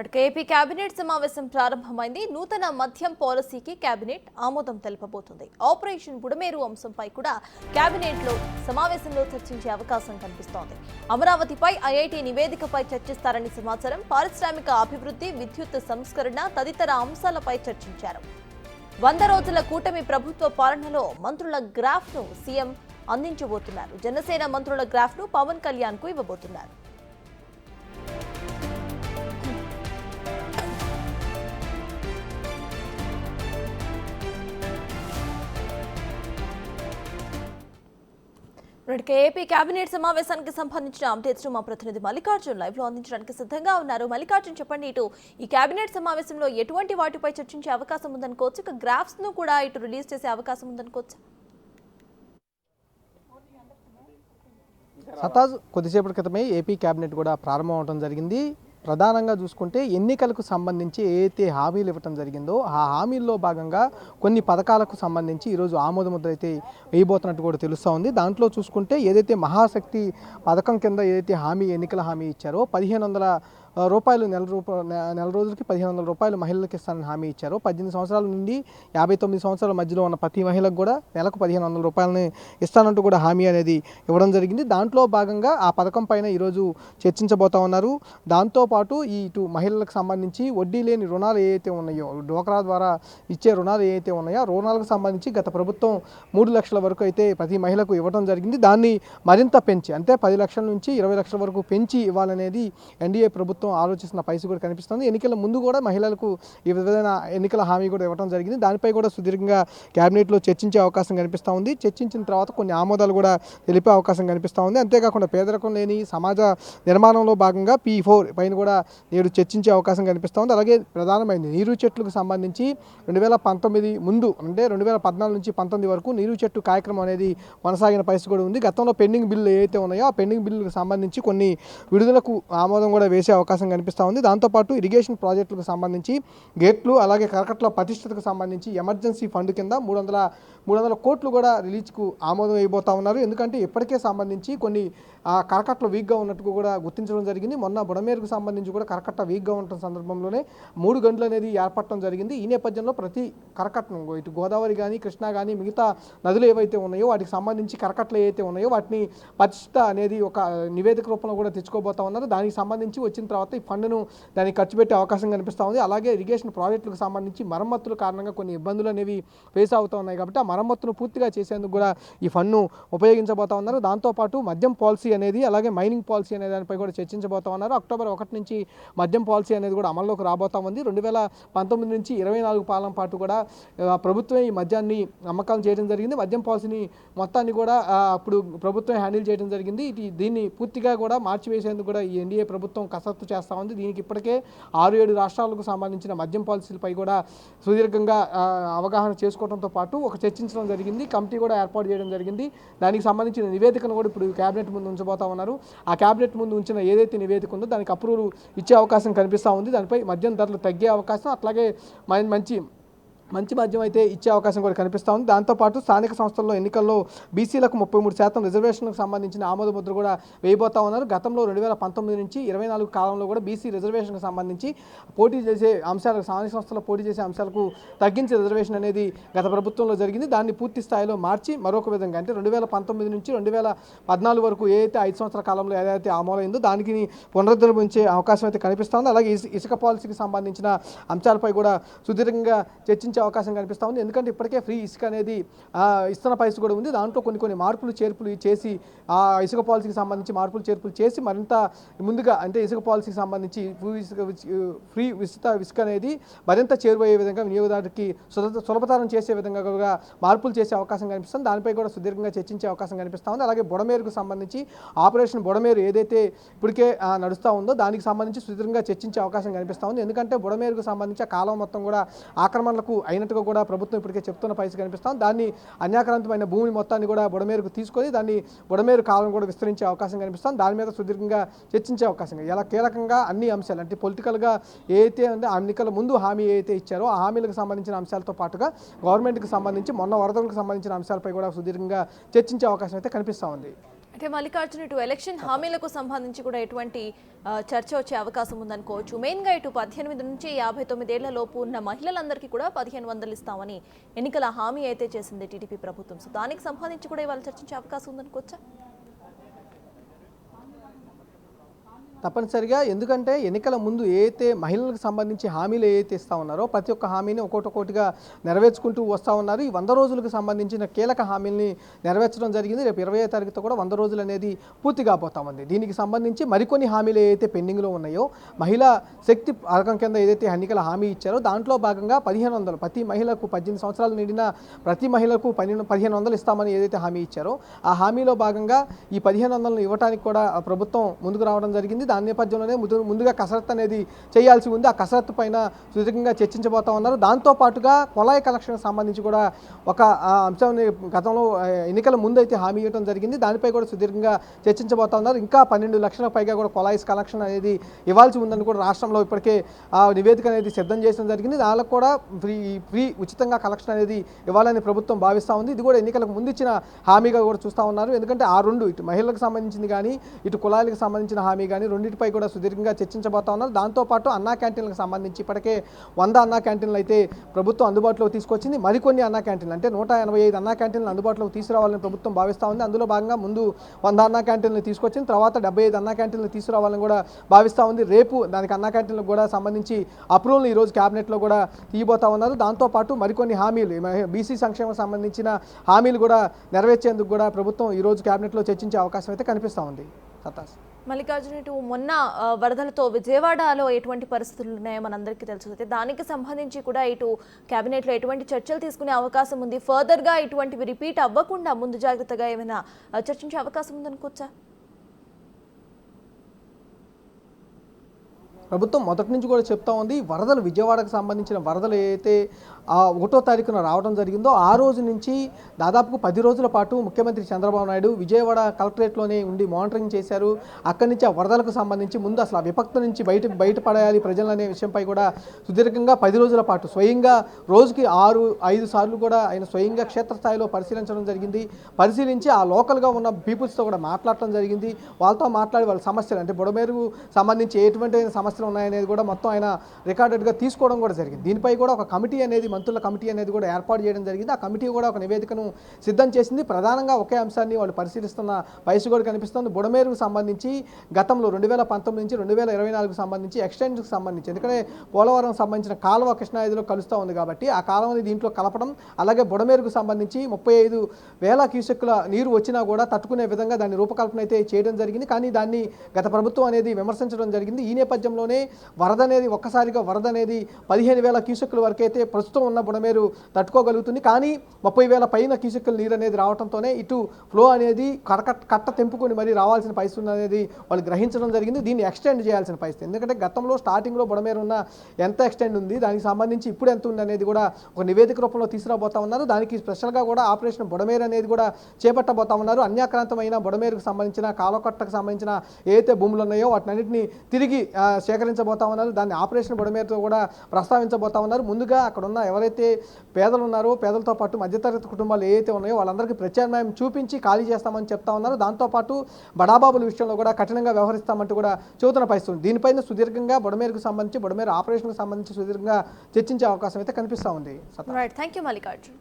AP cabinet సమావేశం ప్రారంభమైంది. నూతన మద్యం పాలసీకి కేబినెట్ ఆమోదం తెలపబోతుంది. ఆపరేషన్ బుడమేరు అంశంపై కూడా కేబినెట్ లో సమావేశంలో చర్చించే అవకాశం కనిపిస్తోంది. అమరావతిపై ఐఐటీ నివేదికపై చర్చిస్తారని సమాచారం. పారిశ్రామిక అభివృద్ధి, విద్యుత్ సంస్కరణ తదితర అంశాలపై చర్చించారు. 100 రోజుల కూటమి ప్రభుత్వ పాలనలో మంత్రుల గ్రాఫ్ ను సీఎం అందించబోతున్నారు. జనసేన మంత్రుల గ్రాఫ్ ను పవన్ కళ్యాణ్ కు ఇవ్వబోతున్నారు. ఏపీ కేబినెట్ సమావేశానికి సంబంధించిన అప్డేట్స్ మా ప్రతినిధి మల్లికార్జున్ లైవ్ లో అందించడానికి సిద్ధంగా ఉన్నారు. మల్లికార్జున్, చెప్పండి, ఇటు ఈ కేబినెట్ సమావేశంలో ఎటువంటి వాటిపై చర్చించే అవకాశం ఉందనుకోవచ్చు, ఇక గ్రాఫ్స్ ను కూడా ఇటు రిలీజ్ చేసే అవకాశం ఉందనుకోవచ్చు. సతాజ్ కొద్దిసేపటి క్రితమే ఏపీ కేబినెట్ కూడా ప్రారంభం అవడం జరిగింది. ప్రధానంగా చూసుకుంటే ఎన్నికలకు సంబంధించి ఏదైతే హామీలు ఇవ్వటం జరిగిందో ఆ హామీల్లో భాగంగా కొన్ని పథకాలకు సంబంధించి ఈరోజు ఆమోదముద్ర అయితే వేయబోతున్నట్టు కూడా తెలుస్తూ ఉంది. దాంట్లో చూసుకుంటే ఏదైతే మహాశక్తి పథకం కింద ఏదైతే ఎన్నికల హామీ ఇచ్చారో 1500 రూపాయలు నెల రోజులకి 1500 రూపాయలు మహిళలకు ఇస్తానని హామీ ఇచ్చారు. 18 సంవత్సరాల నుండి 59 సంవత్సరాల మధ్యలో ఉన్న ప్రతి మహిళకు కూడా నెలకు 1500 రూపాయలని ఇస్తానంటూ కూడా హామీ అనేది ఇవ్వడం జరిగింది. దాంట్లో భాగంగా ఆ పథకం పైన ఈరోజు చర్చించబోతా ఉన్నారు. దాంతోపాటు ఇటు మహిళలకు సంబంధించి వడ్డీ లేని రుణాలు ఏవైతే ఉన్నాయో, డోక్రా ద్వారా ఇచ్చే రుణాలు ఏవైతే ఉన్నాయో రుణాలకు సంబంధించి గత ప్రభుత్వం 3 లక్షల వరకు అయితే ప్రతి మహిళకు ఇవ్వడం జరిగింది. దాన్ని మరింత పెంచి, అంటే 10 లక్షల నుంచి 20 లక్షల వరకు పెంచి ఇవ్వాలనేది ఎన్డీఏ ప్రభుత్వం ఆలోచిస్తున్న పరిస్థితి కూడా కనిపిస్తుంది. ఎన్నికల ముందు కూడా మహిళలకు ఈ విధమైన ఎన్నికల హామీ కూడా ఇవ్వడం జరిగింది. దానిపై కూడా సుదీర్ఘంగా కేబినెట్లో చర్చించే అవకాశం కనిపిస్తూ ఉంది. చర్చించిన తర్వాత కొన్ని ఆమోదాలు కూడా తెలిపే అవకాశం కనిపిస్తూ ఉంది. అంతేకాకుండా పేదరికం లేని సమాజ నిర్మాణంలో భాగంగా P4 పైన కూడా నేడు చర్చించే అవకాశం కనిపిస్తూ ఉంది. అలాగే ప్రధానమైనది నీరు చెట్లకు సంబంధించి 2019 ముందు, అంటే 2014 నుంచి 19 వరకు నీరు చెట్టు కార్యక్రమం అనేది కొనసాగిన పరిస్థితి కూడా ఉంది. గతంలో పెండింగ్ బిల్లు ఏవైతే ఉన్నాయో ఆ పెండింగ్ బిల్లులకు సంబంధించి కొన్ని విడుదలకు ఆమోదం కూడా వేసే అవకాశం కనిపిస్తూ ఉంది. దాంతోపాటు ఇరిగేషన్ ప్రాజెక్టులకు సంబంధించి గేట్లు, అలాగే కరకట్ల ప్రతిష్టతకు సంబంధించి ఎమర్జెన్సీ ఫండ్ కింద 300 కోట్లు కూడా రిలీజ్కు ఆమోదం వేయబోతా ఉన్నారు. ఎందుకంటే ఇప్పటికే సంబంధించి కొన్ని కరకట్లు వీక్గా ఉన్నట్టు కూడా గుర్తించడం జరిగింది. మొన్న బుడమేరుకు సంబంధించి కూడా కరకట్ట వీక్గా ఉన్న సందర్భంలోనే 3 గంటలు అనేది ఏర్పడటం జరిగింది. ఈ నేపథ్యంలో ప్రతి కరకట్టను, ఇటు గోదావరి కానీ, కృష్ణా కానీ, మిగతా నదులు ఏవైతే ఉన్నాయో వాటికి సంబంధించి కరకట్లు ఏవైతే ఉన్నాయో వాటిని ప్రతిష్ట అనేది ఒక నివేదిక రూపంలో కూడా తెచ్చుకోబోతా ఉన్నారు. దానికి సంబంధించి వచ్చిన తర్వాత ఈ ఫండ్ను దానికి ఖర్చు పెట్టే అవకాశం కనిపిస్తూ ఉంది. అలాగే ఇరిగేషన్ ప్రాజెక్టులకు సంబంధించి మరమ్మతుల కారణంగా కొన్ని ఇబ్బందులు అనేవి ఫేస్ అవుతూ ఉన్నాయి. కాబట్టి ఆ మరమ్మతును పూర్తిగా చేసేందుకు కూడా ఈ ఫండ్ను ఉపయోగించబోతా ఉన్నారు. దాంతోపాటు మద్యం పాలసీ అనేది, అలాగే మైనింగ్ పాలసీ అనే దానిపై కూడా చర్చించబోతా ఉన్నారు. అక్టోబర్ 1 నుంచి మద్యం పాలసీ అనేది కూడా అమల్లోకి రాబోతా ఉంది. 2019 నుంచి 24 పాలన పాటు కూడా ప్రభుత్వమే ఈ మద్యాన్ని అమ్మకాలు చేయడం జరిగింది. మద్యం పాలసీని మొత్తాన్ని కూడా అప్పుడు ప్రభుత్వం హ్యాండిల్ చేయడం జరిగింది. దీన్ని పూర్తిగా కూడా మార్చివేసేందుకు కూడా ఈ ఎన్డీఏ ప్రభుత్వం కసరత్తు చేస్తూ ఉంది. దీనికి ఇప్పటికే 6-7 రాష్ట్రాలకు సంబంధించిన మద్యం పాలసీలపై కూడా సుదీర్ఘంగా అవగాహన చేసుకోవడంతో పాటు ఒక చర్చించడం జరిగింది. కమిటీ కూడా ఏర్పాటు చేయడం జరిగింది. దానికి సంబంధించిన నివేదికను కూడా ఇప్పుడు కేబినెట్ ముందు ఉంచబోతా ఉన్నారు. ఆ కేబినెట్ ముందు ఉంచిన ఏదైతే నివేదిక ఉందో దానికి అప్రూవల్ ఇచ్చే అవకాశం కనిపిస్తూ ఉంది. దానిపై మద్యం ధరలు తగ్గే అవకాశం, అట్లాగే మంచి మద్యం అయితే ఇచ్చే అవకాశం కూడా కనిపిస్తూ ఉంది. దాంతోపాటు స్థానిక సంస్థల్లో ఎన్నికల్లో బీసీలకు 33% రిజర్వేషన్లకు సంబంధించిన ఆమోద ముద్ర కూడా వేయబోతా ఉన్నారు. గతంలో 2019 నుంచి 24 కాలంలో కూడా బీసీ రిజర్వేషన్కి సంబంధించి పోటీ చేసే అంశాలకు, స్థానిక సంస్థల్లో పోటీ చేసే అంశాలకు తగ్గించే రిజర్వేషన్ అనేది గత ప్రభుత్వంలో జరిగింది. దాన్ని పూర్తి స్థాయిలో మార్చి మరొక విధంగా, అంటే 2019 నుంచి 2014 వరకు ఏదైతే 5 సంవత్సరాల కాలంలో ఏదైతే అమలైందో దానికి పునరుద్ధరించే అవకాశం అయితే కనిపిస్తూ ఉంది. అలాగే ఇసుక పాలసీకి సంబంధించిన అంశాలపై కూడా సుదీర్ఘంగా చర్చించే అవకాశం కనిపిస్తూ ఉంది. ఎందుకంటే ఇప్పటికే ఫ్రీ ఇసుక అనేది ఇస్తున్న పరిస్థితి కూడా ఉంది. దాంట్లో కొన్ని మార్పులు చేర్పులు చేసి ఆ ఇసుక పాలసీకి సంబంధించి మార్పులు చేర్పులు చేసి మరింత ముందుగా, అంటే ఇసుక పాలసీకి సంబంధించి ఫ్రీ ఇసుక అనేది మరింత చేరువయ్యే విధంగా, వినియోగదారుడికి సులభతరం చేసే విధంగా కూడా మార్పులు చేసే అవకాశం కనిపిస్తుంది. దానిపై కూడా సుదీర్ఘంగా చర్చించే అవకాశం కనిపిస్తూ ఉంది. అలాగే బుడమేరుకు సంబంధించి ఆపరేషన్ బుడమేరు ఏదైతే ఇప్పటికే నడుస్తూ ఉందో దానికి సంబంధించి సుదీర్ఘంగా చర్చించే అవకాశం కనిపిస్తూ ఉంది. ఎందుకంటే బుడమేరుకు సంబంధించి ఆ కాలం మొత్తం కూడా ఆక్రమణలకు అయినట్టుగా కూడా ప్రభుత్వం ఇప్పటికే చెప్తున్న పరిస్థితి కనిపిస్తాం. దాన్ని అన్యాక్రాంతమైన భూమి మొత్తాన్ని కూడా బుడమేరుకు తీసుకొని దాన్ని బుడమేరు కాలం కూడా విస్తరించే అవకాశం కనిపిస్తాం. దాని మీద సుదీర్ఘంగా చర్చించే అవకాశం, ఇలా కీలకంగా అన్ని అంశాలు, అంటే పొలిటికల్గా ఏదైతే అంటే ఎన్నికల ముందు హామీ ఏదైతే ఇచ్చారో ఆ హామీలకు సంబంధించిన అంశాలతో పాటుగా గవర్నమెంట్కి సంబంధించి మొన్న వరదలకు సంబంధించిన అంశాలపై కూడా సుదీర్ఘంగా చర్చించే అవకాశం అయితే కనిపిస్తూ ఉంది. అయితే మల్లికార్జున ఇటు ఎలక్షన్ హామీలకు సంబంధించి కూడా ఎటువంటి చర్చ వచ్చే అవకాశం ఉందనుకోవచ్చు. మెయిన్గా ఇటు 18 నుంచి 59 ఏళ్ల లోపు ఉన్న మహిళలందరికీ కూడా 1500 ఇస్తామని ఎన్నికల హామీ అయితే చేసింది టీడీపీ ప్రభుత్వం. సో దానికి సంబంధించి కూడా ఇవాళ చర్చించే అవకాశం ఉందనుకోవచ్చా? తప్పనిసరిగా, ఎందుకంటే ఎన్నికల ముందు ఏదైతే మహిళలకు సంబంధించి హామీలు ఏదైతే ఇస్తా ఉన్నారో ప్రతి ఒక్క హామీని ఒక్కొక్కటిగా నెరవేర్చుకుంటూ వస్తూ ఉన్నారు. ఈ 100 రోజులకు సంబంధించిన కీలక హామీల్ని నెరవేర్చడం జరిగింది. రేపు 20వ తారీఖుతో కూడా 100 రోజులు అనేది పూర్తి కాబోతా ఉంది. దీనికి సంబంధించి మరికొన్ని హామీలు ఏదైతే పెండింగ్లో ఉన్నాయో, మహిళా శక్తి పథకం కింద ఏదైతే ఎన్నికల హామీ ఇచ్చారో దాంట్లో భాగంగా 1500 ప్రతి మహిళకు 18 సంవత్సరాలు నిండిన ప్రతి మహిళకు 1500 ఇస్తామని ఏదైతే హామీ ఇచ్చారో ఆ హామీలో భాగంగా ఈ 1500 ఇవ్వడానికి కూడా ప్రభుత్వం ముందుకు రావడం జరిగింది. దాని నేపథ్యంలోనే ముందుగా కసరత్తు అనేది చేయాల్సి ఉంది. ఆ కసరత్తు పైన సుదీర్ఘంగా చర్చించబోతా ఉన్నారు. దాంతో పాటుగా కొలాయి కలెక్షన్కి సంబంధించి కూడా ఒక అంశాన్ని గతంలో ఎన్నికల ముందు అయితే హామీ ఇవ్వడం జరిగింది. దానిపై కూడా సుదీర్ఘంగా చర్చించబోతా ఉన్నారు. ఇంకా 12 లక్షల పైగా కూడా కొలాయిస్ కలెక్షన్ అనేది ఇవ్వాల్సి ఉందని కూడా రాష్ట్రంలో ఇప్పటికే ఆ నివేదిక అనేది సిద్ధం చేయడం జరిగింది. దానికి కూడా ఫ్రీ ఉచితంగా కలెక్షన్ అనేది ఇవ్వాలని ప్రభుత్వం భావిస్తూ ఉంది. ఇది కూడా ఎన్నికలకు ముందు ఇచ్చిన హామీగా కూడా చూస్తూ ఉన్నారు. ఎందుకంటే ఆ రెండు, ఇటు మహిళలకు సంబంధించింది కానీ ఇటు కులాలకు సంబంధించిన హామీ కానీ రెండింటిపై కూడా సుదీర్ఘంగా చర్చించబోతా ఉన్నారు. దాంతోపాటు అన్నా క్యాంటీన్లకు సంబంధించి ఇప్పటికే 100 అన్నా క్యాంటీన్లు అయితే ప్రభుత్వం అందుబాటులోకి తీసుకొచ్చింది. మరికొన్ని అన్నా క్యాంటీన్లు అంటే 185 అన్నా క్యాంటీన్లు అందుబాటులోకి తీసుకురావాలని ప్రభుత్వం భావిస్తూ ఉంది. అందులో భాగంగా ముందు 100 అన్నా క్యాంటీన్లు తీసుకొచ్చిన తర్వాత 75 అన్నా క్యాంటీన్లు తీసుకురావాలని కూడా భావిస్తూ ఉంది. రేపు దానికి అన్నా క్యాంటీన్లకు కూడా సంబంధించి అప్రూవల్ ఈరోజు క్యాబినెట్లో కూడా తీయబోతా ఉన్నారు. దాంతోపాటు మరికొన్ని హామీలు, బీసీ సంక్షేమం సంబంధించిన హామీలు కూడా నెరవేర్చేందుకు కూడా ప్రభుత్వం ఈరోజు క్యాబినెట్లో చర్చించే అవకాశం అయితే కనిపిస్తూ ఉంది. సత్తాస్ మల్లికార్జున, ఇటు మొన్న వరదలతో విజయవాడలో ఎటువంటి పరిస్థితులు ఉన్నాయో మనందరికీ తెలుసు. అయితే దానికి సంబంధించి కూడా ఇటు కేబినెట్లో ఎటువంటి చర్చలు తీసుకునే అవకాశం ఉంది? ఫర్దర్గా ఇటువంటివి రిపీట్ అవ్వకుండా ముందు జాగ్రత్తగా ఏమైనా చర్చించే అవకాశం ఉందనుకోవచ్చా? ప్రభుత్వం మొదటి నుంచి కూడా చెప్తా ఉంది, వరదలు విజయవాడకు సంబంధించిన వరదలు ఏదైతే 1వ తారీఖున రావడం జరిగిందో ఆ రోజు నుంచి దాదాపు 10 రోజుల పాటు ముఖ్యమంత్రి చంద్రబాబు నాయుడు విజయవాడ కలెక్టరేట్లోనే ఉండి మానిటరింగ్ చేశారు. అక్కడి నుంచి ఆ వరదలకు సంబంధించి ముందు అసలు ఆ విపత్తు నుంచి బయటపడేయాలి ప్రజలనే విషయంపై కూడా సుదీర్ఘంగా 10 రోజుల పాటు స్వయంగా రోజుకి 6-5 సార్లు కూడా ఆయన స్వయంగా క్షేత్రస్థాయిలో పరిశీలించడం జరిగింది. పరిశీలించి ఆ లోకల్గా ఉన్న పీపుల్స్తో కూడా మాట్లాడటం జరిగింది. వాళ్ళతో మాట్లాడి వాళ్ళ సమస్యలు అంటే బుడమేరుకు సంబంధించి ఎటువంటి సమస్యలు ఉన్నాయనేది కూడా మొత్తం ఆయన రికార్డెడ్గా తీసుకోవడం కూడా జరిగింది. దీనిపై కూడా ఒక కమిటీ అనేది, మంత్రుల కమిటీ అనేది కూడా ఏర్పాటు చేయడం జరిగింది. ఆ కమిటీ కూడా ఒక నివేదికను సిద్ధం చేసింది. ప్రధానంగా ఒకే అంశాన్ని వాళ్ళు పరిశీలిస్తున్న వయసు కూడా కనిపిస్తుంది. బుడమేరుకు సంబంధించి గతంలో 2019 నుంచి 2024కు సంబంధించి ఎక్స్టెన్షన్కి సంబంధించి, ఎందుకంటే పోలవరం సంబంధించిన కాలువ కృష్ణానదిలో కలుస్తూ ఉంది కాబట్టి ఆ కాలువని దీంట్లో కలపడం, అలాగే బుడమేరుకు సంబంధించి 35,000 క్యూసెక్కుల నీరు వచ్చినా కూడా తట్టుకునే విధంగా దాన్ని రూపకల్పన అయితే చేయడం జరిగింది. కానీ దాన్ని గత ప్రభుత్వం అనేది విమర్శించడం జరిగింది. ఈ నేపథ్యంలోనే వరద అనేది ఒక్కసారిగా 15,000 క్యూసెక్కుల వరకు అయితే ప్రస్తుతం ఉన్న బుడమేరు తట్టుకోగలుగుతుంది. కానీ 30,000 పైన క్యూసెక్కుల నీరు అనేది రావడంతోనే ఇటు ఫ్లో అనేది కట్ట తెంపుకొని మరీ రావాల్సిన పరిస్థితి అనేది వాళ్ళు గ్రహించడం జరిగింది. దీన్ని ఎక్స్టెండ్ చేయాల్సిన పరిస్థితి, ఎందుకంటే గతంలో స్టార్టింగ్లో బుడమేరు ఉన్న ఎంత ఎక్స్టెండ్ ఉంది, దానికి సంబంధించి ఇప్పుడు ఎంత ఉంది అనేది కూడా ఒక నివేదిక రూపంలో తీసుకురాబోతా ఉన్నారు. దానికి స్పెషల్గా కూడా ఆపరేషన్ బుడమేరు అనేది కూడా చేపట్టబోతా ఉన్నారు. అన్యాక్రాంతమైన బుడమేరుకు సంబంధించిన కాలువకట్టకు సంబంధించిన ఏదైతే భూములు ఉన్నాయో వాటినన్నింటినీ తిరిగి సేకరించబోతా ఉన్నారు. దాన్ని ఆపరేషన్ బుడమేరుతో కూడా ప్రస్తావించబోతా ఉన్నారు. ముందుగా అక్కడ ఉన్న ఎవరైతే పేదలు ఉన్నారో, పేదలతో పాటు మధ్యతరగతి కుటుంబాలు ఏవైతే ఉన్నాయో వాళ్ళందరికీ ప్రత్యామ్నాయం చూపించి ఖాళీ చేస్తామని చెప్తా ఉన్నారు. దాంతోపాటు బడాబాబుల విషయంలో కూడా కఠినంగా వ్యవహరిస్తామంటూ కూడా చెబుతున్న పరిస్థితి. దీనిపైన సుదీర్ఘంగా బుడమేరుకు సంబంధించి, బుడమేరు ఆపరేషన్కు సంబంధించి సుదీర్ఘంగా చర్చించే అవకాశం అయితే కనిపిస్తూ ఉంది. Thank you Mallikarjun.